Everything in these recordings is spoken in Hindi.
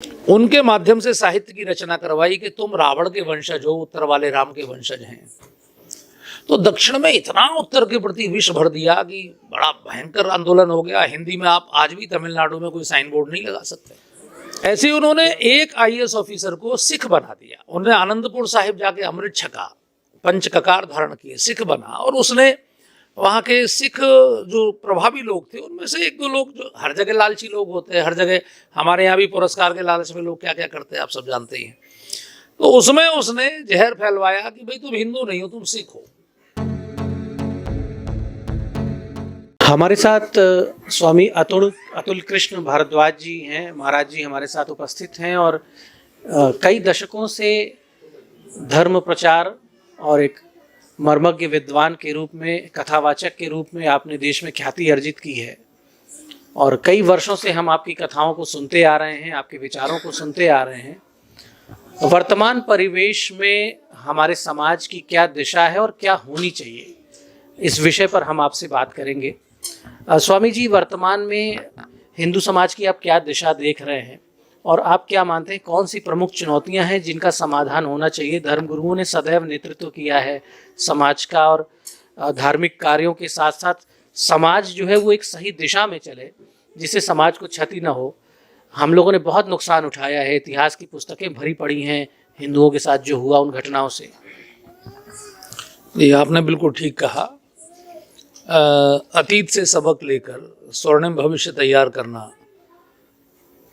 उनके माध्यम से साहित्य की रचना करवाई कि तुम रावण के वंशज हो, उत्तर वाले राम के वंशज हैं। तो दक्षिण में इतना उत्तर के प्रति विष भर दिया कि बड़ा भयंकर आंदोलन हो गया। हिंदी में आप आज भी तमिलनाडु में कोई साइन बोर्ड नहीं लगा सकते। ऐसे उन्होंने एक आईएएस ऑफिसर को सिख बना दिया। उन्होंने आनंदपुर साहिब जाके अमृत छका, पंच ककार धारण किए, सिख बना। और उसने वहाँ के सिख जो प्रभावी लोग थे उनमें से एक दो लोग, जो हर जगह लालची लोग होते हैं, हर जगह हमारे यहाँ भी पुरस्कार के लालच में लोग क्या क्या करते हैं आप सब जानते ही हैं। तो उसमें उसने जहर फैलवाया कि भाई तुम हिंदू नहीं हो, तुम सिख हो। हमारे साथ स्वामी अतुल कृष्ण भारद्वाज जी हैं। महाराज जी हमारे साथ उपस्थित हैं और कई दशकों से धर्म प्रचार और एक मर्मज्ञ विद्वान के रूप में, कथावाचक के रूप में आपने देश में ख्याति अर्जित की है। और कई वर्षों से हम आपकी कथाओं को सुनते आ रहे हैं, आपके विचारों को सुनते आ रहे हैं। वर्तमान परिवेश में हमारे समाज की क्या दिशा है और क्या होनी चाहिए, इस विषय पर हम आपसे बात करेंगे। स्वामी जी, वर्तमान में हिंदू समाज की आप क्या दिशा देख रहे हैं और आप क्या मानते हैं कौन सी प्रमुख चुनौतियां हैं जिनका समाधान होना चाहिए? धर्मगुरुओं ने सदैव नेतृत्व किया है समाज का और धार्मिक कार्यों के साथ साथ समाज जो है वो एक सही दिशा में चले, जिससे समाज को क्षति न हो। हम लोगों ने बहुत नुकसान उठाया है, इतिहास की पुस्तकें भरी पड़ी हैं हिंदुओं के साथ जो हुआ उन घटनाओं से। ये आपने बिल्कुल ठीक कहा। अतीत से सबक लेकर स्वर्णिम भविष्य तैयार करना,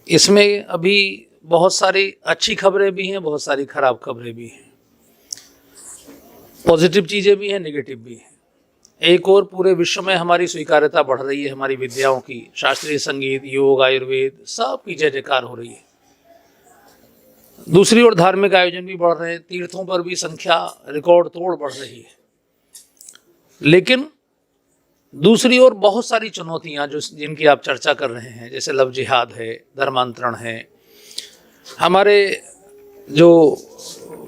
इसमें अभी बहुत सारी अच्छी खबरें भी हैं, बहुत सारी खराब खबरें भी हैं, पॉजिटिव चीज़ें भी हैं, नेगेटिव भी हैं। एक और पूरे विश्व में हमारी स्वीकार्यता बढ़ रही है, हमारी विद्याओं की, शास्त्रीय संगीत, योग, आयुर्वेद, सब की जय जयकार हो रही है। दूसरी ओर धार्मिक आयोजन भी बढ़ रहे हैं, तीर्थों पर भी संख्या रिकॉर्ड तोड़ बढ़ रही है। लेकिन दूसरी ओर बहुत सारी चुनौतियां जो जिनकी आप चर्चा कर रहे हैं, जैसे लव जिहाद है, धर्मांतरण है, हमारे जो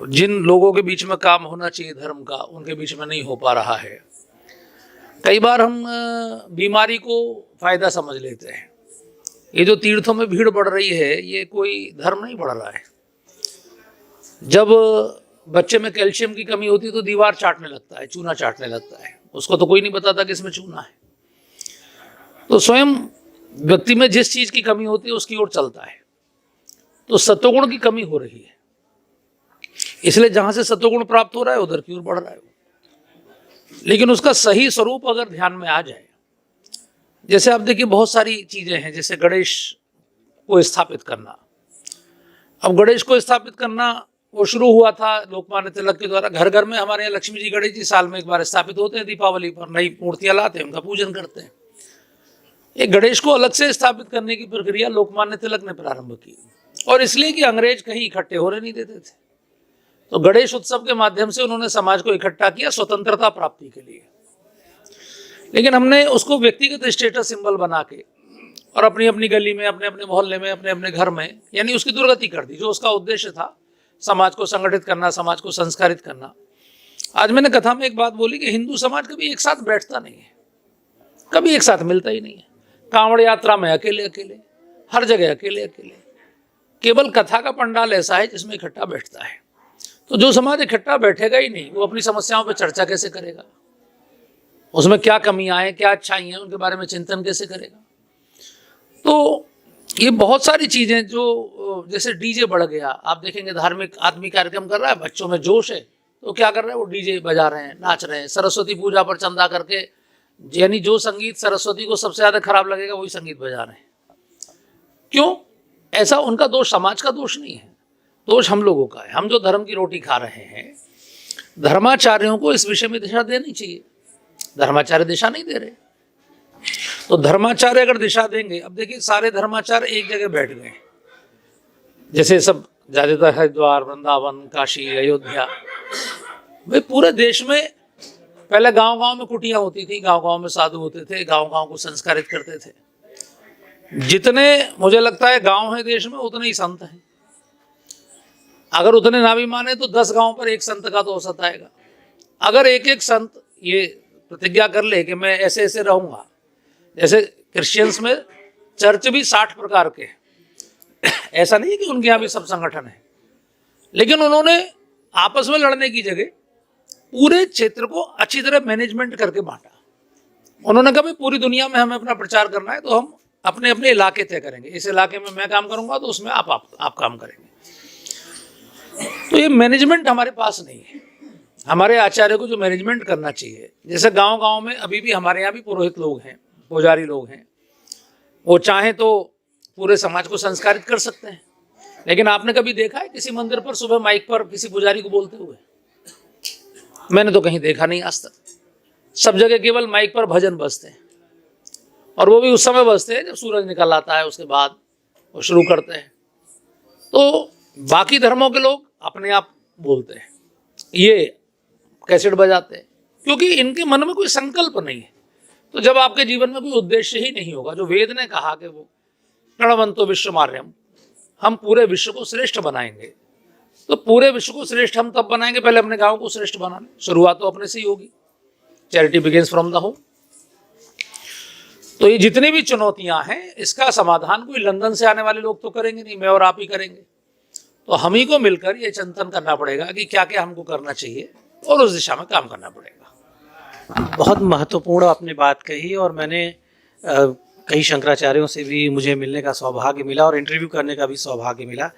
जिन लोगों के बीच में काम होना चाहिए धर्म का, उनके बीच में नहीं हो पा रहा है। कई बार हम बीमारी को फायदा समझ लेते हैं। ये जो तीर्थों में भीड़ बढ़ रही है, ये कोई धर्म नहीं बढ़ रहा है। जब बच्चे में कैल्शियम की कमी होती है तो दीवार चाटने लगता है, चूना चाटने लगता है, उसको तो कोई नहीं बताता कि इसमें चूना है। तो स्वयं व्यक्ति में जिस चीज की कमी होती है उसकी ओर चलता है। तो सत्वगुण की कमी हो रही है, इसलिए जहां से सत्वगुण प्राप्त हो रहा है उधर की ओर बढ़ रहा है। लेकिन उसका सही स्वरूप अगर ध्यान में आ जाए, जैसे आप देखिए बहुत सारी चीजें हैं, जैसे गणेश को स्थापित करना। अब गणेश को स्थापित करना वो शुरू हुआ था लोकमान्य तिलक के द्वारा। घर घर में हमारे यहाँ लक्ष्मी जी, गणेश जी साल में एक बार स्थापित होते हैं। दीपावली पर नई मूर्तियां लाते हैं, उनका पूजन करते हैं। ये गणेश को अलग से स्थापित करने की प्रक्रिया लोकमान्य तिलक ने प्रारंभ की, और इसलिए कि अंग्रेज कहीं इकट्ठे होने नहीं देते थे। तो गणेश उत्सव के माध्यम से उन्होंने समाज को इकट्ठा किया स्वतंत्रता प्राप्ति के लिए। लेकिन हमने उसको व्यक्तिगत स्टेटस सिंबल बना के और अपनी अपनी गली में, अपने अपने मोहल्ले में, अपने अपने घर में, यानी उसकी दुर्गति कर दी। जो उसका उद्देश्य था समाज को संगठित करना, समाज को संस्कारित करना। आज मैंने कथा में एक बात बोली कि हिंदू समाज कभी एक साथ बैठता नहीं है, कभी एक साथ मिलता ही नहीं है। कांवड़ यात्रा में अकेले अकेले, हर जगह अकेले अकेले। केवल कथा का पंडाल ऐसा है जिसमें इकट्ठा बैठता है। तो जो समाज इकट्ठा बैठेगा ही नहीं, वो अपनी समस्याओं पर चर्चा कैसे करेगा? उसमें क्या कमियां हैं, क्या अच्छाई हैं, उनके बारे में चिंतन कैसे करेगा? तो ये बहुत सारी चीजें जो, जैसे डीजे बढ़ गया, आप देखेंगे धार्मिक आदमी कार्यक्रम कर रहा है, बच्चों में जोश है तो क्या कर रहे हैं, वो डीजे बजा रहे हैं, नाच रहे हैं। सरस्वती पूजा पर चंदा करके, यानी जो संगीत सरस्वती को सबसे ज्यादा खराब लगेगा वही संगीत बजा रहे हैं। क्यों? ऐसा उनका दोष समाज का दोष नहीं है, दोष हम लोगों का है। हम जो धर्म की रोटी खा रहे हैं, धर्माचार्यों को इस विषय में दिशा देनी चाहिए। धर्माचार्य दिशा नहीं दे रहे, तो धर्माचार्य अगर दिशा देंगे। अब देखिए सारे धर्माचार्य एक जगह बैठ गए, जैसे सब ज्यादातर हरिद्वार, वृंदावन, काशी, अयोध्या। वे पूरे देश में पहले गांव गांव में कुटियां होती थी, गांव गांव में साधु होते थे, गांव गांव को संस्कारित करते थे। जितने मुझे लगता है गांव है देश में, उतने ही संत हैं। अगर उतने ना भी माने तो 10 गांव पर एक संत का तो औसत आएगा। अगर एक एक संत ये प्रतिज्ञा कर ले कि मैं ऐसे ऐसे रहूंगा, जैसे क्रिश्चियंस में चर्च भी 60 प्रकार के, ऐसा नहीं है कि उनके यहाँ भी सब संगठन है, लेकिन उन्होंने आपस में लड़ने की जगह पूरे क्षेत्र को अच्छी तरह मैनेजमेंट करके बांटा। उन्होंने कहा भाई पूरी दुनिया में हमें अपना प्रचार करना है, तो हम अपने अपने इलाके तय करेंगे, इस इलाके में मैं काम करूंगा तो उसमें आप काम करेंगे। तो ये मैनेजमेंट हमारे पास नहीं है। हमारे आचार्य को जो मैनेजमेंट करना चाहिए, जैसे गांव गांव में अभी भी हमारे यहाँ भी पुरोहित लोग हैं, पुजारी लोग हैं, वो चाहें तो पूरे समाज को संस्कारित कर सकते हैं। लेकिन आपने कभी देखा है किसी मंदिर पर सुबह माइक पर किसी पुजारी को बोलते हुए? मैंने तो कहीं देखा नहीं आज तक। सब जगह केवल माइक पर भजन बजते हैं, और वो भी उस समय बजते हैं जब सूरज निकल आता है, उसके बाद वो शुरू करते हैं। तो बाकी धर्मों के लोग अपने आप बोलते हैं, ये कैसेट बजाते हैं, क्योंकि इनके मन में कोई संकल्प नहीं है। तो जब आपके जीवन में कोई उद्देश्य ही नहीं होगा, जो वेद ने कहा कि वो प्रणवंतो विश्वमार्यम, हम पूरे विश्व को श्रेष्ठ बनाएंगे, तो पूरे विश्व को श्रेष्ठ हम तब बनाएंगे पहले अपने गांव को श्रेष्ठ बनाने। शुरुआत तो अपने से ही होगी। Charity begins from the home. तो ये जितनी भी चुनौतियां हैं, इसका समाधान कोई लंदन से आने वाले लोग तो करेंगे नहीं, मैं और आप ही करेंगे। तो हम ही को मिलकर ये चिंतन करना पड़ेगा कि क्या क्या हमको करना चाहिए, और उस दिशा में काम करना पड़ेगा। बहुत महत्वपूर्ण आपने बात कही, और मैंने कई शंकराचार्यों से भी मुझे मिलने का सौभाग्य मिला और इंटरव्यू करने का भी सौभाग्य मिला।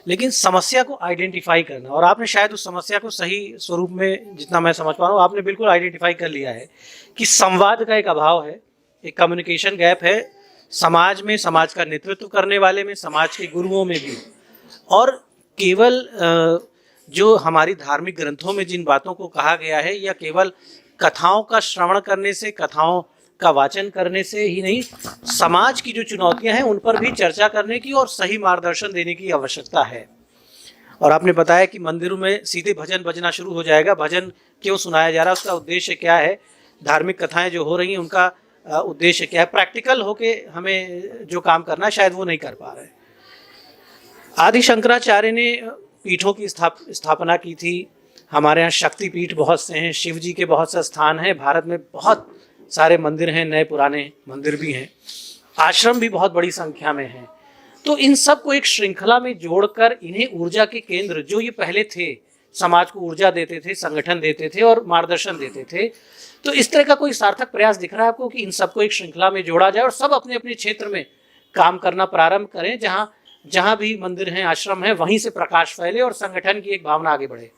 लेकिन समस्या को आइडेंटिफाई करना, और आपने शायद उस समस्या को सही स्वरूप में, जितना मैं समझ पा रहा हूँ, आपने बिल्कुल आइडेंटिफाई कर लिया है कि संवाद का एक अभाव है, एक कम्युनिकेशन गैप है समाज में, समाज का नेतृत्व करने वाले में, समाज के गुरुओं में भी। और केवल जो हमारी धार्मिक ग्रंथों में जिन बातों को कहा गया है, या केवल कथाओं का श्रवण करने से, कथाओं का वाचन करने से ही नहीं, समाज की जो चुनौतियां हैं उन पर भी चर्चा करने की और सही मार्गदर्शन देने की आवश्यकता है। और आपने बताया कि मंदिरों में सीधे भजन बजना शुरू हो जाएगा। भजन क्यों सुनाया जा रहा है, उसका उद्देश्य क्या है, धार्मिक कथाएं जो हो रही हैं उनका उद्देश्य क्या है, प्रैक्टिकल होके हमें जो काम करना है शायद वो नहीं कर पा रहे। आदि शंकराचार्य ने पीठों की स्थापना की थी। हमारे यहाँ शक्ति पीठ बहुत से हैं, शिव जी के बहुत से स्थान हैं, भारत में बहुत सारे मंदिर हैं, नए पुराने मंदिर भी हैं, आश्रम भी बहुत बड़ी संख्या में हैं। तो इन सब को एक श्रृंखला में जोड़कर इन्हें ऊर्जा के केंद्र, जो ये पहले थे, समाज को ऊर्जा देते थे, संगठन देते थे और मार्गदर्शन देते थे, तो इस तरह का कोई सार्थक प्रयास दिख रहा है आपको कि इन सबको एक श्रृंखला में जोड़ा जाए और सब अपने अपने क्षेत्र में काम करना प्रारंभ करें, जहाँ जहाँ भी मंदिर हैं, आश्रम है, वहीं से प्रकाश फैले और संगठन की एक भावना आगे बढ़े?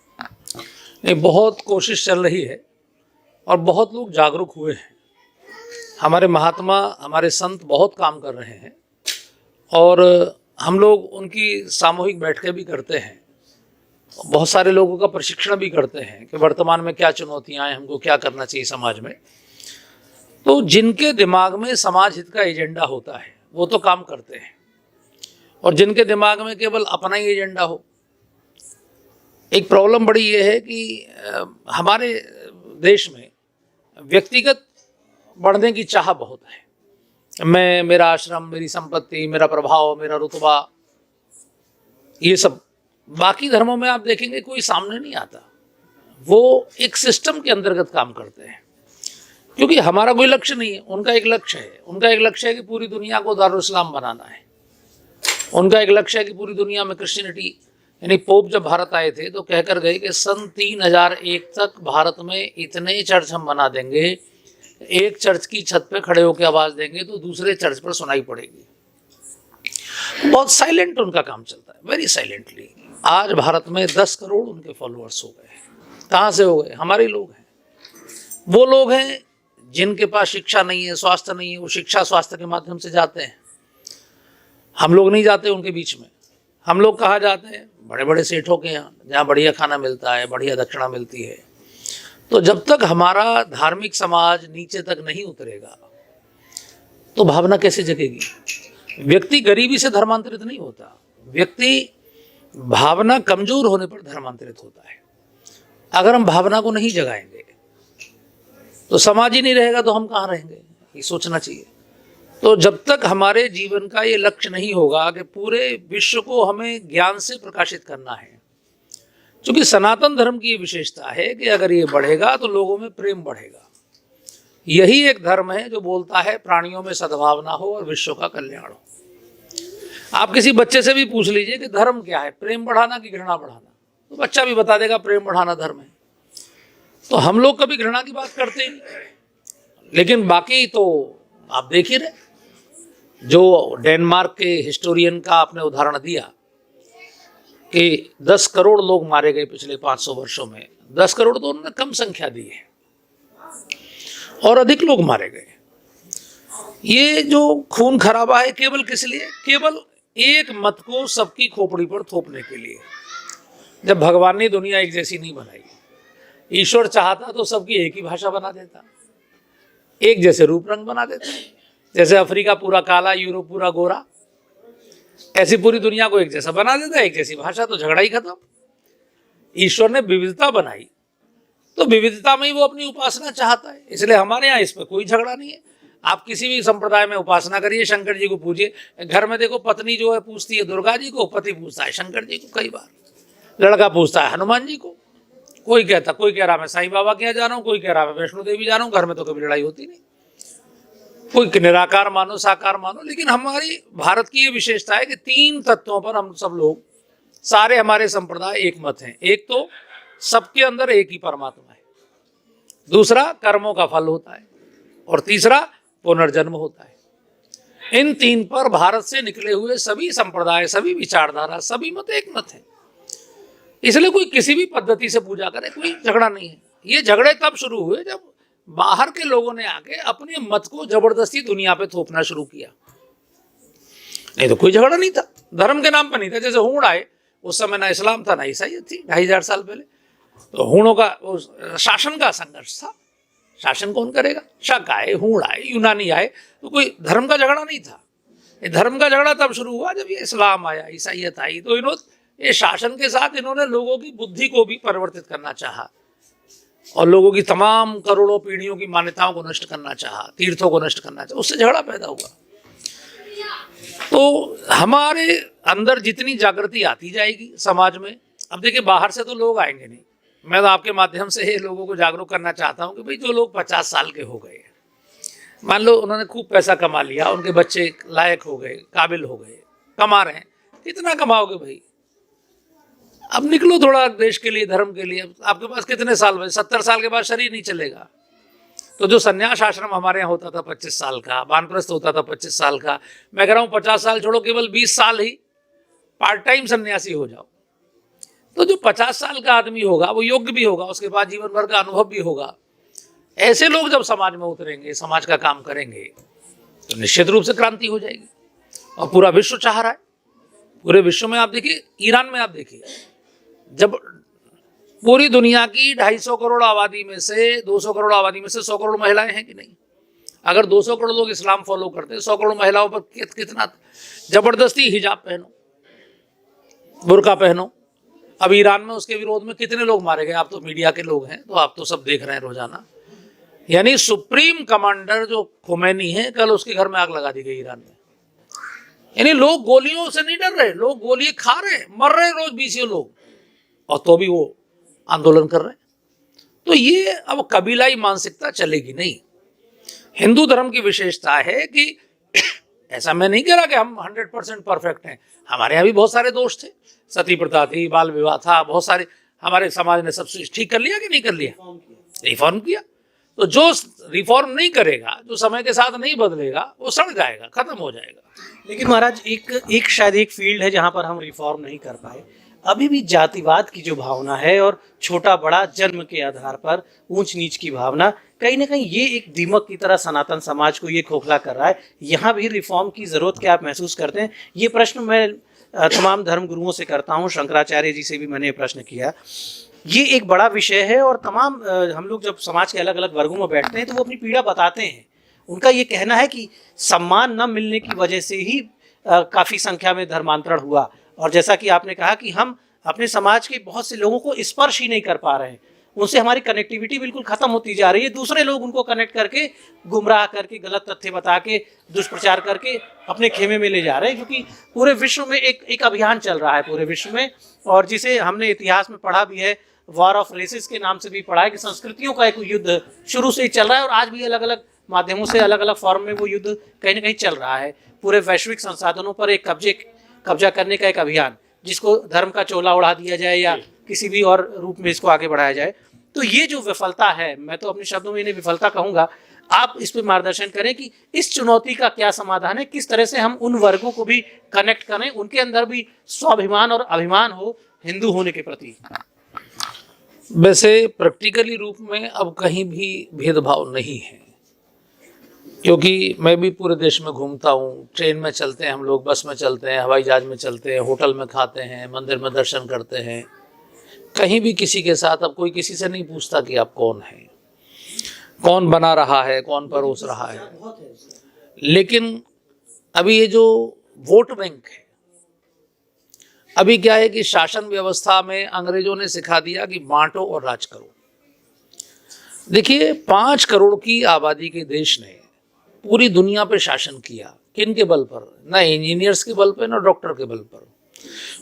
नहीं, बहुत कोशिश चल रही है और बहुत लोग जागरूक हुए हैं। हमारे महात्मा, हमारे संत बहुत काम कर रहे हैं, और हम लोग उनकी सामूहिक बैठकें भी करते हैं, बहुत सारे लोगों का प्रशिक्षण भी करते हैं कि वर्तमान में क्या चुनौतियां हैं, हमको क्या करना चाहिए समाज में। तो जिनके दिमाग में समाज हित का एजेंडा होता है वो तो काम करते हैं, और जिनके दिमाग में केवल अपना ही एजेंडा हो। एक प्रॉब्लम बड़ी ये है कि हमारे देश में व्यक्तिगत बढ़ने की चाह बहुत है। मैं, मेरा आश्रम, मेरी संपत्ति, मेरा प्रभाव, मेरा रुतबा, ये सब। बाकी धर्मों में आप देखेंगे कोई सामने नहीं आता, वो एक सिस्टम के अंतर्गत काम करते हैं, क्योंकि हमारा कोई लक्ष्य नहीं है, उनका एक लक्ष्य है। उनका एक लक्ष्य है कि पूरी दुनिया को दारुल इस्लाम बनाना है। उनका एक लक्ष्य है कि पूरी दुनिया में क्रिश्चियनिटी, यानी पोप जब भारत आए थे तो कहकर गए कि सन 3001 तक भारत में इतने चर्च हम बना देंगे, एक चर्च की छत पे खड़े होकर आवाज देंगे तो दूसरे चर्च पर सुनाई पड़ेगी। बहुत साइलेंट उनका काम चलता है, वेरी साइलेंटली। आज भारत में 10 करोड़ उनके फॉलोअर्स हो गए। कहाँ से हो गए? हमारे लोग हैं। वो लोग हैं जिनके पास शिक्षा नहीं है, स्वास्थ्य नहीं है, वो शिक्षा स्वास्थ्य के माध्यम से जाते हैं। हम लोग नहीं जाते उनके बीच में। हम लोग कहाँ जाते हैं? बड़े बड़े सेठों के यहाँ, जहाँ बढ़िया खाना मिलता है, बढ़िया दक्षिणा मिलती है। तो जब तक हमारा धार्मिक समाज नीचे तक नहीं उतरेगा तो भावना कैसे जगेगी? व्यक्ति गरीबी से धर्मांतरित नहीं होता, व्यक्ति भावना कमजोर होने पर धर्मांतरित होता है। अगर हम भावना को नहीं जगाएंगे तो समाज ही नहीं रहेगा, तो हम कहाँ रहेंगे? ये सोचना चाहिए। तो जब तक हमारे जीवन का ये लक्ष्य नहीं होगा कि पूरे विश्व को हमें ज्ञान से प्रकाशित करना है, क्योंकि सनातन धर्म की ये विशेषता है कि अगर ये बढ़ेगा तो लोगों में प्रेम बढ़ेगा। यही एक धर्म है जो बोलता है प्राणियों में सद्भावना हो और विश्व का कल्याण हो। आप किसी बच्चे से भी पूछ लीजिए कि धर्म क्या है, प्रेम बढ़ाना कि घृणा बढ़ाना, तो बच्चा भी बता देगा प्रेम बढ़ाना धर्म है। तो हम लोग कभी घृणा की बात करते ही नहीं, लेकिन बाकी तो आप देख ही रहे, जो डेनमार्क के हिस्टोरियन का आपने उदाहरण दिया कि 10 करोड़ लोग मारे गए पिछले 500 वर्षों में, 10 करोड़ तो उन्होंने कम संख्या दी है और अधिक लोग मारे गए। ये जो खून खराबा है केवल किस लिए? केवल एक मत को सबकी खोपड़ी पर थोपने के लिए। जब भगवान ने दुनिया एक जैसी नहीं बनाई, ईश्वर चाहता तो सबकी एक ही भाषा बना देता, एक जैसे रूप रंग बना देता। जैसे अफ्रीका पूरा काला, यूरोप पूरा गोरा, ऐसी पूरी दुनिया को एक जैसा बना देता, एक जैसी भाषा, तो झगड़ा ही खत्म। ईश्वर ने विविधता बनाई तो विविधता में ही वो अपनी उपासना चाहता है, इसलिए हमारे यहाँ इस पर कोई झगड़ा नहीं है। आप किसी भी संप्रदाय में उपासना करिए, शंकर जी को पूजिए। घर में देखो, पत्नी जो है पूछती है दुर्गा जी को, पति पूछता है शंकर जी को, कई बार लड़का पूछता है हनुमान जी को, कोई कह रहा मैं साईं बाबा के यहाँ जा रहा हूँ, कोई कह रहा मैं वैष्णो देवी जा रहा हूँ। घर में तो कभी लड़ाई होती नहीं, कोई निराकार मानो साकार मानो। लेकिन हमारी भारत की ये विशेषता है कि 3 तत्वों पर हम सब लोग, सारे हमारे संप्रदाय एक मत हैं। एक तो सबके अंदर एक ही परमात्मा है, दूसरा कर्मों का फल होता है, और तीसरा पुनर्जन्म होता है। इन 3 पर भारत से निकले हुए सभी संप्रदाय, सभी विचारधारा, सभी मत एक मत है। इसलिए कोई किसी भी पद्धति से पूजा करे, कोई झगड़ा नहीं है। ये झगड़े तब शुरू हुए जब बाहर के लोगों ने आके अपने मत को जबरदस्ती दुनिया पे थोपना शुरू किया, नहीं तो कोई झगड़ा नहीं था, धर्म के नाम पर नहीं था। जैसे हूण आए, उस समय ना इस्लाम था ना ईसाइयत थी, 2500 साल पहले, तो हूणों का शासन का संघर्ष था। शासन कौन करेगा? शक आए, हूण आए, यूनानी आए, तो कोई धर्म का झगड़ा नहीं था। ये धर्म का झगड़ा तब शुरू हुआ जब ये इस्लाम आया, ईसाइयत आई, तो इन्होंने ये शासन के साथ इन्होंने लोगों की बुद्धि को भी परिवर्तित करना चाहा और लोगों की तमाम करोड़ों पीढ़ियों की मान्यताओं को नष्ट करना चाहा, तीर्थों को नष्ट करना चाहा, उससे झगड़ा पैदा हुआ। तो हमारे अंदर जितनी जागृति आती जाएगी समाज में, अब देखिए बाहर से तो लोग आएंगे नहीं, मैं तो आपके माध्यम से लोगों को जागरूक करना चाहता हूं कि भाई जो लोग 50 साल के हो गए, मान लो उन्होंने खूब पैसा कमा लिया, उनके बच्चे लायक हो गए, काबिल हो गए, कमा रहे हैं, कितना कमाओगे भाई? अब निकलो थोड़ा देश के लिए, धर्म के लिए। आपके पास कितने साल में? 70 साल के बाद शरीर नहीं चलेगा। तो जो संन्यास आश्रम हमारे यहाँ होता था 25 साल का, वानप्रस्थ होता था 25 साल का, मैं कह रहा हूँ 50 साल छोड़ो, केवल 20 साल ही पार्ट टाइम सन्यासी हो जाओ, तो जो 50 साल का आदमी होगा वो योग्य भी होगा, उसके बाद जीवन भर का अनुभव भी होगा। ऐसे लोग जब समाज में उतरेंगे, समाज का काम करेंगे, तो निश्चित रूप से क्रांति हो जाएगी। और पूरा विश्व चाह रहा है, पूरे विश्व में आप देखिए, ईरान में आप देखिए, जब पूरी दुनिया की 250 करोड़ आबादी में से 200 करोड़ आबादी में से 100 करोड़ महिलाएं हैं कि नहीं? अगर 200 करोड़ लोग इस्लाम फॉलो करते, 100 करोड़ महिलाओं पर कितना जबरदस्ती हिजाब पहनो, बुर्का पहनो। अब ईरान में उसके विरोध में कितने लोग मारे गए? आप तो मीडिया के लोग हैं, तो आप तो सब देख रहे हैं रोजाना। यानी सुप्रीम कमांडर जो खोमैनी है, कल उसके घर में आग लगा दी गई ईरान में। यानी लोग गोलियों से नहीं डर रहे, लोग गोली खा रहे, मर रहे रोज 20 लोग, और तो भी वो आंदोलन कर रहे हैं। तो ये अब कबीलाई मानसिकता चलेगी नहीं। हिंदू धर्म की विशेषता है कि ऐसा मैं नहीं कह रहा कि हम 100% परफेक्ट हैं, हमारे यहाँ भी बहुत सारे दोष थे, सती प्रथा थी, बाल विवाह था, बहुत सारे, हमारे समाज ने सब ठीक कर लिया कि नहीं कर लिया? रिफॉर्म किया। तो जो रिफॉर्म नहीं करेगा, जो समय के साथ नहीं बदलेगा, वो सड़ जाएगा, खत्म हो जाएगा। लेकिन महाराज एक शायद एक फील्ड है जहाँ पर हम रिफॉर्म नहीं कर पाए, अभी भी जातिवाद की जो भावना है और छोटा बड़ा जन्म के आधार पर ऊंच नीच की भावना, कहीं ना कहीं ये एक दीमक की तरह सनातन समाज को ये खोखला कर रहा है। यहाँ भी रिफॉर्म की जरूरत क्या आप महसूस करते हैं? ये प्रश्न मैं तमाम धर्म गुरुओं से करता हूँ, शंकराचार्य जी से भी मैंने ये प्रश्न किया। ये एक बड़ा विषय है और तमाम हम लोग जब समाज के अलग अलग वर्गों में बैठते हैं तो वो अपनी पीड़ा बताते हैं। उनका ये कहना है कि सम्मान न मिलने की वजह से ही काफ़ी संख्या में धर्मांतरण हुआ, और जैसा कि आपने कहा कि हम अपने समाज के बहुत से लोगों को स्पर्श ही नहीं कर पा रहे हैं, उनसे हमारी कनेक्टिविटी बिल्कुल खत्म होती जा रही है। दूसरे लोग उनको कनेक्ट करके, गुमराह करके, गलत तथ्य बता के, दुष्प्रचार करके अपने खेमे में ले जा रहे हैं, क्योंकि पूरे विश्व में एक अभियान चल रहा है पूरे विश्व में, और जिसे हमने इतिहास में पढ़ा भी है, वॉर ऑफ रेसेस के नाम से भी पढ़ा है कि संस्कृतियों का एक युद्ध शुरू से ही चल रहा है और आज भी अलग अलग माध्यमों से, अलग अलग फॉर्म में वो युद्ध कहीं ना कहीं चल रहा है। पूरे वैश्विक संसाधनों पर एक कब्जे कब्जा करने का एक अभियान, जिसको धर्म का चोला उड़ा दिया जाए या किसी भी और रूप में इसको आगे बढ़ाया जाए। तो ये जो विफलता है, मैं तो अपने शब्दों में इन्हें विफलता कहूंगा, आप इस पे मार्गदर्शन करें कि इस चुनौती का क्या समाधान है, किस तरह से हम उन वर्गों को भी कनेक्ट करें, उनके अंदर भी स्वाभिमान और अभिमान हो हिंदू होने के प्रति। वैसे प्रैक्टिकली रूप में अब कहीं भी भेदभाव नहीं है, क्योंकि मैं भी पूरे देश में घूमता हूँ। ट्रेन में चलते हैं हम लोग, बस में चलते हैं, हवाई जहाज में चलते हैं, होटल में खाते हैं, मंदिर में दर्शन करते हैं, कहीं भी किसी के साथ अब कोई किसी से नहीं पूछता कि आप कौन हैं, कौन बना रहा है, कौन परोस रहा है। लेकिन अभी ये जो वोट बैंक है, अभी क्या है कि शासन व्यवस्था में अंग्रेजों ने सिखा दिया कि बांटो और राज करो। देखिए 5 करोड़ की आबादी के देश ने पूरी दुनिया पे शासन किया, किन के बल पर? ना इंजीनियर्स के बल पर, ना डॉक्टर के बल पर।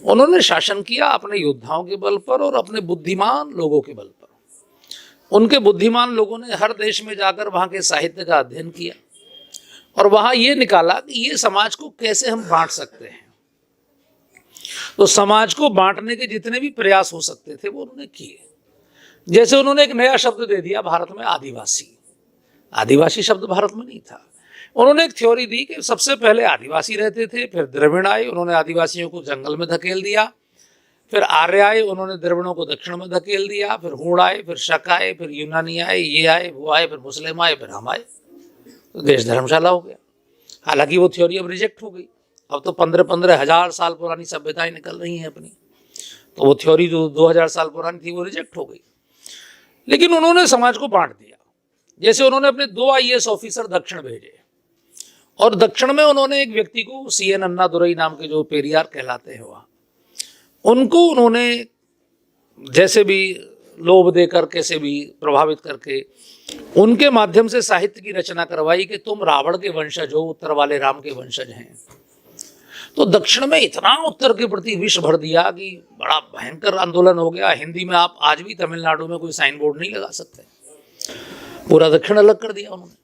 उन्होंने शासन किया अपने योद्धाओं के बल पर और अपने बुद्धिमान लोगों के बल पर। उनके बुद्धिमान लोगों ने हर देश में जाकर वहाँ के साहित्य का अध्ययन किया और वहाँ ये निकाला कि ये समाज को कैसे हम बांट सकते हैं। तो समाज को बांटने के जितने भी प्रयास हो सकते थे वो उन्होंने किए। जैसे उन्होंने एक नया शब्द दे दिया भारत में, आदिवासी। आदिवासी शब्द भारत में नहीं था। उन्होंने एक थ्योरी दी कि सबसे पहले आदिवासी रहते थे, फिर द्रविड़ आए, उन्होंने आदिवासियों को जंगल में धकेल दिया, फिर आर्य आए, उन्होंने द्रविड़ों को दक्षिण में धकेल दिया, फिर हूण आए, फिर शक आए, फिर यूनानी आए, ये आए, वो आए, फिर मुस्लिम आए, फिर हम आए, तो देश धर्मशाला हो गया। हालांकि वो थ्योरी अब रिजेक्ट हो गई। अब तो 15-15 हजार साल पुरानी सभ्यताएं निकल रही हैं अपनी, तो वो थ्योरी जो 2000 साल पुरानी थी वो रिजेक्ट हो गई। लेकिन उन्होंने समाज को बांट दिया। जैसे उन्होंने अपने 2 IAS ऑफिसर दक्षिण भेजे और दक्षिण में उन्होंने एक व्यक्ति को CN अन्नादुरई नाम के, जो पेरियार कहलाते हैं वहाँ, उनको उन्होंने जैसे भी लोभ देकर, कैसे भी प्रभावित करके उनके माध्यम से साहित्य की रचना करवाई कि तुम रावण के वंशज हो, उत्तर वाले राम के वंशज हैं। तो दक्षिण में इतना उत्तर के प्रति विष भर दिया कि बड़ा भयंकर आंदोलन हो गया। हिंदी में आप आज भी तमिलनाडु में कोई साइन बोर्ड नहीं लगा सकते, पूरा दक्षिण अलग कर दिया उन्होंने।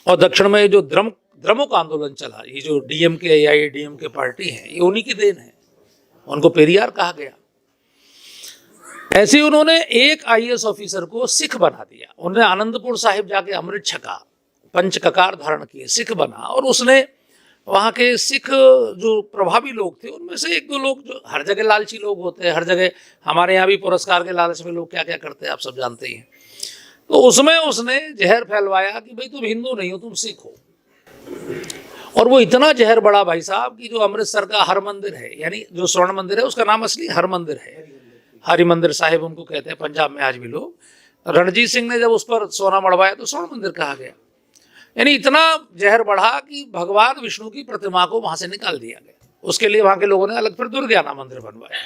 और दक्षिण में जो द्रमुक आंदोलन चला, ये जो DMK AIADMK पार्टी है, ये उन्हीं की देन है, उनको पेरियार कहा गया। ऐसे उन्होंने एक IAS ऑफिसर को सिख बना दिया। उन्होंने आनंदपुर साहिब जाके अमृत छका, पंच ककार धारण किए, सिख बना। और उसने वहाँ के सिख जो प्रभावी लोग थे उनमें से 1-2 लोग, जो हर जगह लालची लोग होते हैं, हर जगह हमारे यहाँ भी पुरस्कार के लालच में लोग क्या क्या करते हैं आप सब जानते ही हैं, तो उसमें उसने जहर फैलवाया कि भाई तुम हिंदू नहीं हो, तुम सिख हो। और वो इतना जहर बड़ा भाई साहब कि जो अमृतसर का हर मंदिर है, यानी जो स्वर्ण मंदिर है, उसका नाम असली हर मंदिर है, हरि मंदिर साहिब उनको कहते हैं पंजाब में आज भी लोग। रणजीत सिंह ने जब उस पर सोना मढ़वाया तो स्वर्ण मंदिर कहा गया। यानी इतना जहर बढ़ा कि भगवान विष्णु की प्रतिमा को वहां से निकाल दिया गया। उसके लिए वहां के लोगों ने अलग फिर दुर्गाना मंदिर बनवाया।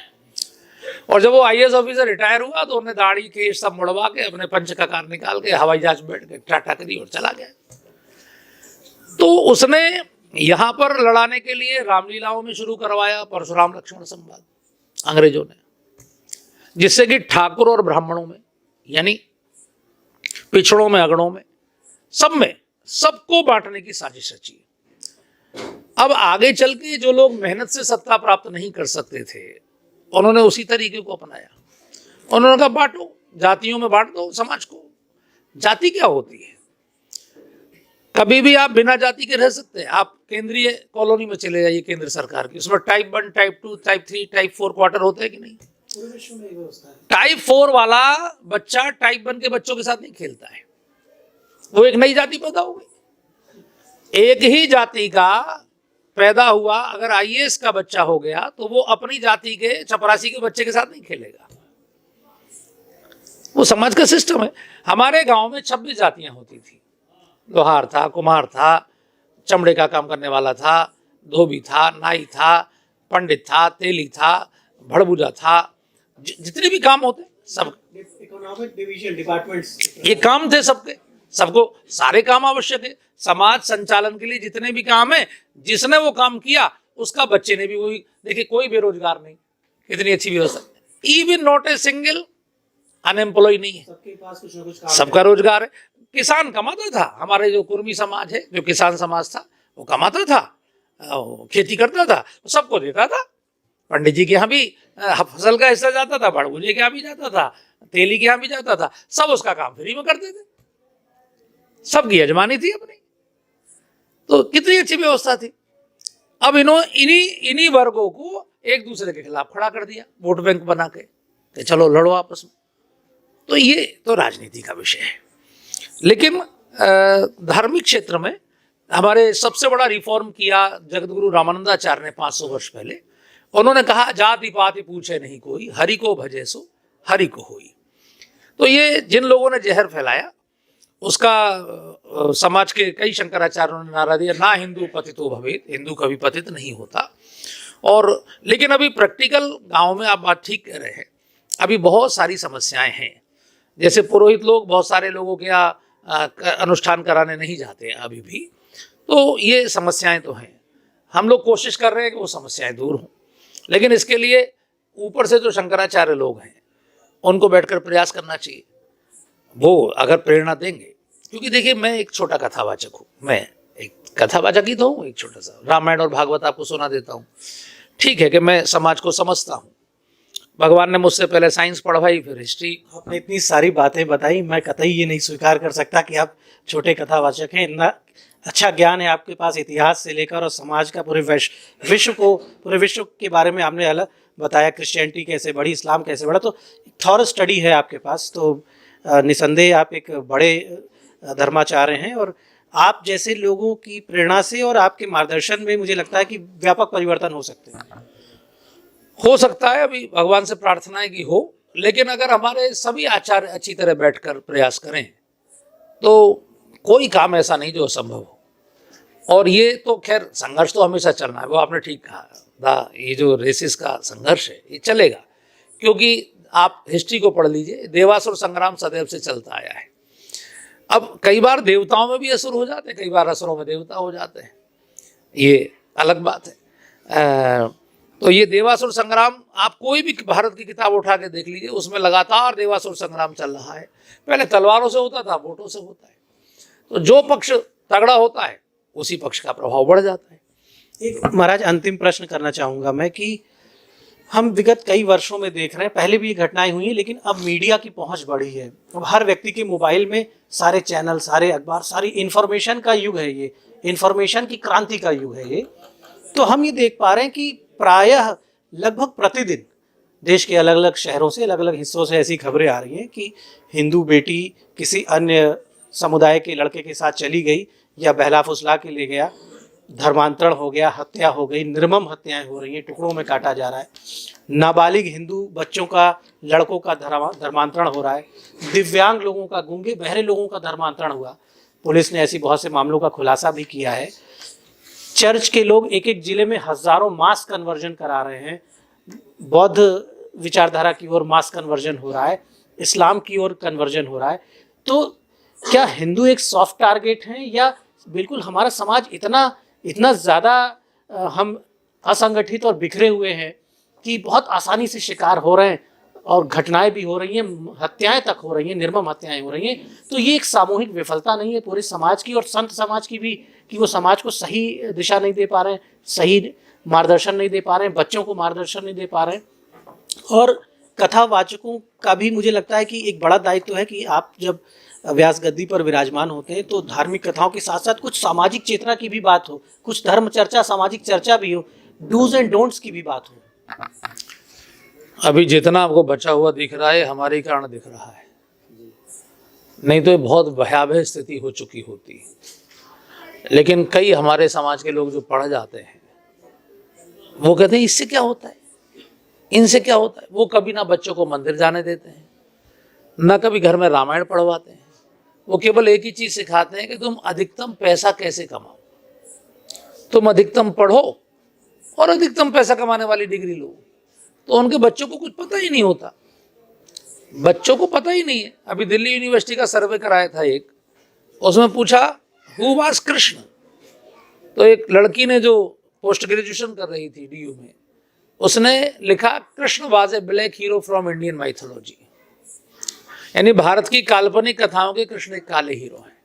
और जब वो IAS ऑफिसर रिटायर हुआ तो उन्हें दाढ़ी केश सब मुड़वा के अपने पंच ककार निकाल के हवाई जहाज बैठ के टाटा करी और चला गया। तो उसने यहाँ पर लड़ाने के लिए रामलीलाओं में शुरू करवाया परशुराम लक्ष्मण संवाद अंग्रेजों ने, जिससे कि ठाकुर और ब्राह्मणों में, यानी पिछड़ों में, अगड़ों में, सब में सबको बांटने की साजिश रची। अब आगे चल के जो लोग मेहनत से सत्ता प्राप्त नहीं कर सकते थे, उन्होंने उसी तरीके को अपनाया। उन्होंने कहा बांटो, जातियों में बांट दो समाज को। जाति क्या होती है? कभी भी आप बिना जाति के रह सकते हैं। आप केंद्रीय कॉलोनी में चले जाइए केंद्र सरकार की, उसमें type 1, type 2, type 3, type 4 quarter होते हैं कि नहीं? टाइप 4 वाला बच्चा टाइप 1 के बच्चों के साथ नहीं खेलता है, वो एक नई जाति पैदा हो गई। एक ही जाति का पैदा हुआ अगर IAS का बच्चा हो गया तो वो अपनी जाति के चपरासी के बच्चे के साथ नहीं खेलेगा। वो समाज का सिस्टम है। हमारे गांव में 26 जातियां होती थी। लोहार था, कुम्हार था, चमड़े का काम करने वाला था, धोबी था, नाई था, पंडित था, तेली था, भड़बूजा था, जितने भी काम होते सब इकोनॉमिक डिवीजन डिपार्टमेंट्स, ये काम थे सबके। सबको सारे काम आवश्यक है। समाज संचालन के लिए जितने भी काम है, जिसने वो काम किया उसका बच्चे ने भी वही। देखिए कोई बेरोजगार नहीं, कितनी अच्छी व्यवस्था। Even not a single unemployed नहीं है, सबके पास कुछ ना कुछ काम, सबका रोजगार है। किसान कमाता था, हमारे जो कुर्मी समाज है, जो किसान समाज था, वो कमाता था। खेती करता था, सबको देता था। पंडित जी के यहाँ भी फसल का हिस्सा जाता था, बड़गुल जी के यहाँ भी जाता था, तेली के यहाँ भी जाता था, सब उसका काम फ्री में करते थे, सबकी यजमानी थी अपनी। तो कितनी अच्छी व्यवस्था थी। अब इन्हीं वर्गों को एक दूसरे के खिलाफ खड़ा कर दिया, वोट बैंक बना के, कि चलो लड़ो आपस में। तो ये तो राजनीति का विषय है। लेकिन धार्मिक क्षेत्र में हमारे सबसे बड़ा रिफॉर्म किया जगतगुरु रामानंदाचार्य ने 500 वर्ष पहले। उन्होंने कहा, जाति पाति पूछे नहीं कोई, हरि को भजे सो हरि को होई। तो ये जिन लोगों ने जहर फैलाया उसका समाज के कई शंकराचार्यों ने नारा दिया, ना हिंदू पतितो भवेत, हिंदू कभी पतित नहीं होता। और लेकिन अभी प्रैक्टिकल गांव में आप बात ठीक कह रहे हैं, अभी बहुत सारी समस्याएं हैं। जैसे पुरोहित लोग बहुत सारे लोगों के यहाँ अनुष्ठान कराने नहीं जाते हैं अभी भी। तो ये समस्याएं तो हैं, हम लोग कोशिश कर रहे हैं कि वो समस्याएं दूर हों। लेकिन इसके लिए ऊपर से जो शंकराचार्य लोग हैं उनको बैठकर प्रयास करना चाहिए, वो अगर प्रेरणा देंगे। क्योंकि देखिए, मैं एक छोटा कथावाचक हूँ, मैं एक कथावाचक ही तो हूँ, एक छोटा सा रामायण और भागवत आपको सुना देता हूँ। ठीक है कि मैं समाज को समझता हूँ, भगवान ने मुझसे पहले साइंस पढ़वाई, फिर हिस्ट्री। आपने इतनी सारी बातें बताई, मैं कतई ये नहीं स्वीकार कर सकता कि आप छोटे कथावाचक हैं। इतना अच्छा ज्ञान है आपके पास, इतिहास से लेकर और समाज का पूरे पूरे विश्व के बारे में आपने अलग बताया, क्रिश्चियनिटी कैसे बढ़ी, इस्लाम कैसे बढ़ा। तो थॉर स्टडी है आपके पास। तो निसंदेह आप एक बड़े धर्माचार्य हैं, और आप जैसे लोगों की प्रेरणा से और आपके मार्गदर्शन में मुझे लगता है कि व्यापक परिवर्तन हो सकते हैं। हो सकता है, अभी भगवान से प्रार्थना है कि हो। लेकिन अगर हमारे सभी आचार्य अच्छी तरह बैठकर प्रयास करें तो कोई काम ऐसा नहीं जो असंभव हो। और ये तो खैर संघर्ष तो हमेशा चलना है, वो आपने ठीक कहा। ये जो रेसिस का संघर्ष है ये चलेगा, क्योंकि आप हिस्ट्री को पढ़ लीजिए, देवासुर संग्राम सदैव से चलता आया है। अब कई बार देवताओं में भी असुर हो जाते हैं, कई बार असुरों में देवता हो जाते हैं, ये अलग बात है। तो ये देवासुर संग्राम, आप कोई भी भारत की किताब उठा के देख लीजिए, उसमें लगातार देवासुर संग्राम चल रहा है। पहले तलवारों से होता था, वोटों से होता है। तो जो पक्ष तगड़ा होता है उसी पक्ष का प्रभाव बढ़ जाता है। एक महाराज अंतिम प्रश्न करना चाहूँगा मैं कि हम विगत कई वर्षों में देख रहे हैं, पहले भी ये घटनाएं हुई हैं, लेकिन अब मीडिया की पहुंच बढ़ी है। अब हर व्यक्ति के मोबाइल में सारे चैनल, सारे अखबार, सारी इन्फॉर्मेशन का युग है, ये इन्फॉर्मेशन की क्रांति का युग है ये। तो हम ये देख पा रहे हैं कि प्रायः लगभग प्रतिदिन देश के अलग अलग शहरों से, अलग अलग हिस्सों से ऐसी खबरें आ रही हैं कि हिंदू बेटी किसी अन्य समुदाय के लड़के के साथ चली गई या बहला फुसला के ले गया, धर्मांतरण हो गया, हत्या हो गई, निर्मम हत्याएं हो रही हैं, टुकड़ों में काटा जा रहा है, नाबालिग हिंदू बच्चों का, लड़कों का धर्मांतरण हो रहा है, दिव्यांग लोगों का, गूंगे बहरे लोगों का धर्मांतरण हुआ। पुलिस ने ऐसी बहुत से मामलों का खुलासा भी किया है। चर्च के लोग एक एक जिले में हजारों मास कन्वर्जन करा रहे हैं, बौद्ध विचारधारा की ओर मास कन्वर्जन हो रहा है, इस्लाम की ओर कन्वर्जन हो रहा है। तो क्या हिंदू एक सॉफ्ट टारगेट हैं, या बिल्कुल हमारा समाज इतना ज़्यादा हम असंगठित और बिखरे हुए हैं कि बहुत आसानी से शिकार हो रहे हैं और घटनाएं भी हो रही हैं, हत्याएं तक हो रही हैं, निर्मम हत्याएं हो रही हैं। तो ये एक सामूहिक विफलता नहीं है पूरे समाज की और संत समाज की भी, कि वो समाज को सही दिशा नहीं दे पा रहे हैं, सही मार्गदर्शन नहीं दे पा रहे हैं, बच्चों को मार्गदर्शन नहीं दे पा रहे हैं। और कथावाचकों का भी मुझे लगता है कि एक बड़ा दायित्व है कि आप जब व्यास गद्दी पर विराजमान होते हैं तो धार्मिक कथाओं के साथ साथ कुछ सामाजिक चेतना की भी बात हो, कुछ धर्म चर्चा, सामाजिक चर्चा भी हो, डूज एंड डोंट्स की भी बात हो। अभी जितना आपको बचा हुआ दिख रहा है हमारे ही कारण दिख रहा है, नहीं तो ये बहुत भयावह स्थिति हो चुकी होती। लेकिन कई हमारे समाज के लोग जो पढ़ जाते हैं वो कहते हैं इससे क्या होता है, इनसे क्या होता है। वो कभी ना बच्चों को मंदिर जाने देते हैं, ना कभी घर में रामायण पढ़वाते हैं। वो केवल एक ही चीज सिखाते हैं कि तुम अधिकतम पैसा कैसे कमाओ, तुम अधिकतम पढ़ो और अधिकतम पैसा कमाने वाली डिग्री लो। तो उनके बच्चों को कुछ पता ही नहीं होता, बच्चों को पता ही नहीं है। अभी दिल्ली यूनिवर्सिटी का सर्वे कराया था एक, उसमें पूछा हु वाज कृष्ण। तो एक लड़की ने जो पोस्ट ग्रेजुएशन कर रही थी DU में, उसने लिखा Krishna was a black hero from Indian mythology, यानी भारत की काल्पनिक कथाओं के कृष्ण एक काले हीरो हैं।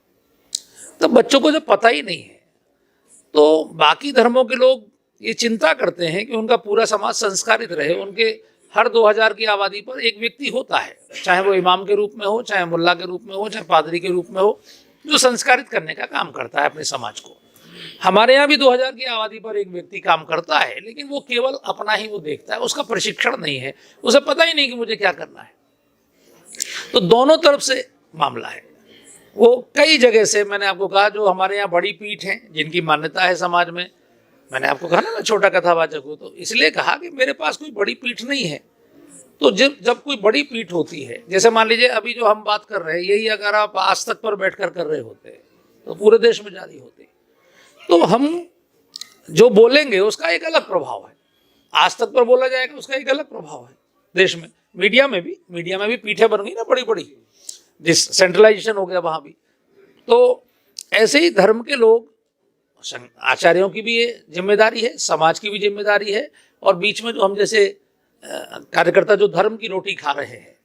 तो बच्चों को जब पता ही नहीं है तो बाकी धर्मों के लोग ये चिंता करते हैं कि उनका पूरा समाज संस्कारित रहे। उनके हर 2000 की आबादी पर एक व्यक्ति होता है, चाहे वो इमाम के रूप में हो, चाहे मुल्ला के रूप में हो, चाहे पादरी के रूप में हो, जो संस्कारित करने का काम करता है अपने समाज को। हमारे यहाँ भी 2000 की आबादी पर एक व्यक्ति काम करता है, लेकिन वो केवल अपना ही वो देखता है, उसका प्रशिक्षण नहीं है, उसे पता ही नहीं कि मुझे क्या करना है। तो दोनों तरफ से मामला है। वो कई जगह से, मैंने आपको कहा, जो हमारे यहाँ बड़ी पीठ हैं जिनकी मान्यता है समाज में, मैंने आपको कहा ना मैं छोटा कथावाचक हूँ, तो इसलिए कहा कि मेरे पास कोई बड़ी पीठ नहीं है। तो जब कोई बड़ी पीठ होती है, जैसे मान लीजिए अभी जो हम बात कर रहे हैं, यही अगर आप आज तक पर बैठकर कर रहे होते तो पूरे देश में जारी होती। तो हम जो बोलेंगे उसका एक अलग प्रभाव है, आज तक पर बोला जाएगा उसका एक अलग प्रभाव है देश में। मीडिया में भी पीठें बन गई ना बड़ी बड़ी, जिस सेंट्रलाइजेशन हो गया वहाँ भी। तो ऐसे ही धर्म के लोग, आचार्यों की भी ये जिम्मेदारी है, समाज की भी जिम्मेदारी है, और बीच में जो हम जैसे कार्यकर्ता जो धर्म की रोटी खा रहे हैं,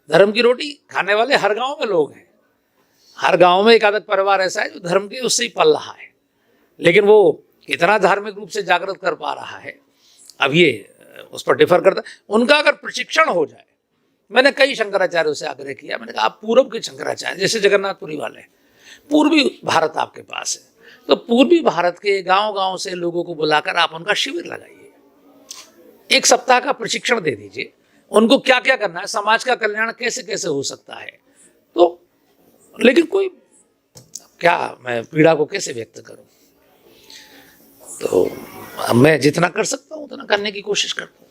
धर्म की रोटी खाने वाले हर गांव में लोग हैं। हर गांव में एक आध परिवार ऐसा है जो धर्म के उससे ही पल रहा है, लेकिन वो कितना धार्मिक रूप से जागृत कर पा रहा है, अब ये उस पर डिफर करता है। उनका अगर प्रशिक्षण हो जाए, मैंने कई शंकराचार्यों से आग्रह किया, मैंने कहा आप पूर्व के शंकराचार्य, जैसे जगन्नाथपुरी वाले, पूर्वी भारत आपके पास है, तो पूर्वी भारत के गांव-गांव से लोगों को बुलाकर आप उनका शिविर लगाइए, एक सप्ताह का प्रशिक्षण दे दीजिए, उनको क्या क्या करना है, समाज का कल्याण कैसे कैसे हो सकता है। तो लेकिन कोई क्या, मैं पीड़ा को कैसे व्यक्त करूं, तो मैं जितना कर सकता हूं उतना करने की कोशिश करता हूं।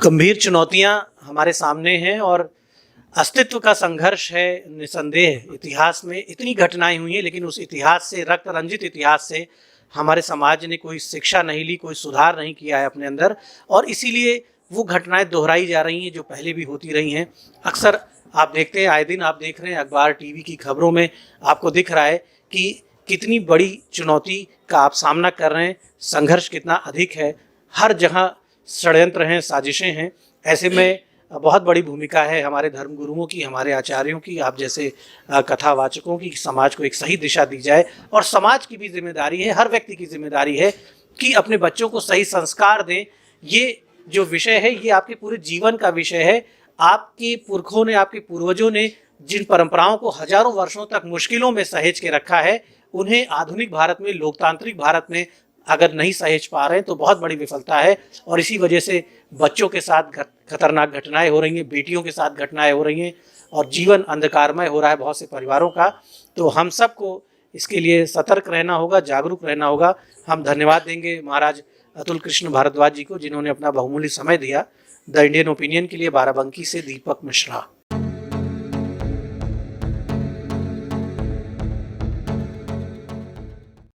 गंभीर चुनौतियां हमारे सामने हैं और अस्तित्व का संघर्ष है निसंदेह। इतिहास में इतनी घटनाएं हुई हैं, लेकिन उस इतिहास से, रक्त रंजित इतिहास से हमारे समाज ने कोई शिक्षा नहीं ली, कोई सुधार नहीं किया है अपने अंदर, और इसीलिए वो घटनाएं दोहराई जा रही हैं जो पहले भी होती रही हैं। अक्सर आप देखते हैं, आए दिन आप देख रहे हैं अखबार टीवी की खबरों में आपको दिख रहा है कि कितनी बड़ी चुनौती का आप सामना कर रहे हैं, संघर्ष कितना अधिक है, हर जगह षड्यंत्र हैं, साजिशें हैं। ऐसे में बहुत बड़ी भूमिका है हमारे धर्मगुरुओं की, हमारे आचार्यों की, आप जैसे कथावाचकों की, समाज को एक सही दिशा दी जाए। और समाज की भी जिम्मेदारी है, हर व्यक्ति की जिम्मेदारी है कि अपने बच्चों को सही संस्कार दें। ये जो विषय है ये आपके पूरे जीवन का विषय है। आपके पुरखों ने, आपके पूर्वजों ने जिन परंपराओं को हजारों वर्षों तक मुश्किलों में सहेज के रखा है, उन्हें आधुनिक भारत में, लोकतांत्रिक भारत में अगर नहीं सहेज पा रहे हैं तो बहुत बड़ी विफलता है। और इसी वजह से बच्चों के साथ खतरनाक घटनाएं हो रही हैं, बेटियों के साथ घटनाएं हो रही हैं, और जीवन अंधकारमय हो रहा है बहुत से परिवारों का। तो हम सबको इसके लिए सतर्क रहना होगा, जागरूक रहना होगा। हम धन्यवाद देंगे महाराज अतुल कृष्ण भारद्वाज जी को, जिन्होंने अपना बहुमूल्य समय दिया। द इंडियन ओपिनियन के लिए बाराबंकी से दीपक मिश्रा।